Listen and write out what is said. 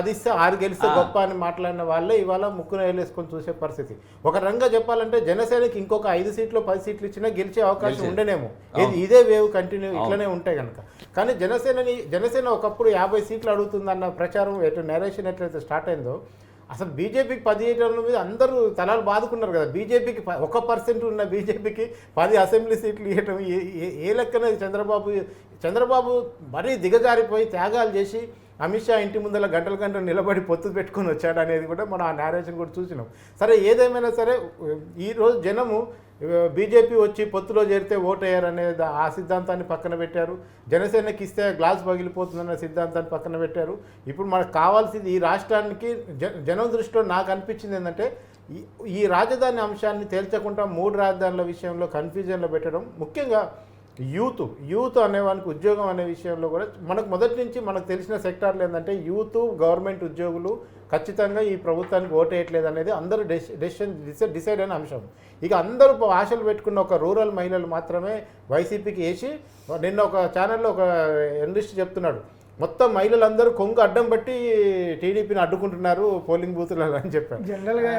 అది ఇస్తే 6 గెలిస్తే గొప్ప అని మాట్లాడిన వాళ్ళే ఇవాళ ముక్కున వేలేసుకొని చూసే పరిస్థితి. ఒక రంగా చెప్పాలంటే జనసేనకి ఇంకొక 5 సీట్లు 10 సీట్లు ఇచ్చినా గెలిచే అవకాశం ఉండనేమో. ఇదే వేవ్ కంటిన్యూ ఇట్లనే ఉంటే కనుక. కానీ జనసేన ఒకప్పుడు 50 సీట్లు అడుగుతుందన్న ప్రచారం నెరేషన్ ఎట్లయితే స్టార్ట్ అయిందో, అసలు బీజేపీకి 17 మీద అందరూ తలాలు బాదుకున్నారు కదా. బీజేపీకి 1% ఉన్న బీజేపీకి 10 అసెంబ్లీ సీట్లు ఇవ్వటం ఏ లెక్కన చంద్రబాబు మరీ దిగజారిపోయి త్యాగాలు చేసి అమిత్ షా ఇంటి ముందర గంటలు నిలబడి పొత్తు పెట్టుకొని వచ్చాడు అనేది కూడా మనం ఆ నేరేషన్ కూడా చూసినాం. సరే ఏదేమైనా సరే ఈరోజు జనము బీజేపీ వచ్చి పొత్తులో చేరితే ఓటయ్యారనేది ఆ సిద్ధాంతాన్ని పక్కన పెట్టారు. జనసేనకి ఇస్తే గ్లాస్ పగిలిపోతుందన్న సిద్ధాంతాన్ని పక్కన పెట్టారు. ఇప్పుడు మనకు కావాల్సింది ఈ రాష్ట్రానికి జనం దృష్టిలో నాకు అనిపించింది ఏంటంటే ఈ రాజధాని అంశాన్ని తేల్చకుండా 3 రాజధానుల విషయంలో కన్ఫ్యూజన్లో పెట్టడం, ముఖ్యంగా యూత్ అనేవానికి ఉద్యోగం అనే విషయంలో కూడా మనకు మొదటి నుంచి మనకు తెలిసిన సెక్టార్లు ఏంటంటే యూత్ గవర్నమెంట్ ఉద్యోగులు ఖచ్చితంగా ఈ ప్రభుత్వానికి ఓటేయట్లేదు అనేది అందరూ డిసైడ్ అయిన అంశం. ఇక అందరూ ఆశలు పెట్టుకున్న ఒక రూరల్ మహిళలు మాత్రమే వైసీపీకి వేసి, నిన్న ఒక ఛానల్లో ఒక ఎనలిస్ట్ చెప్తున్నాడు, మొత్తం మహిళలందరూ కొంగు అడ్డం బట్టి టీడీపీని అడ్డుకుంటున్నారు పోలింగ్ బూతులలో అని చెప్పారు. జనరల్గా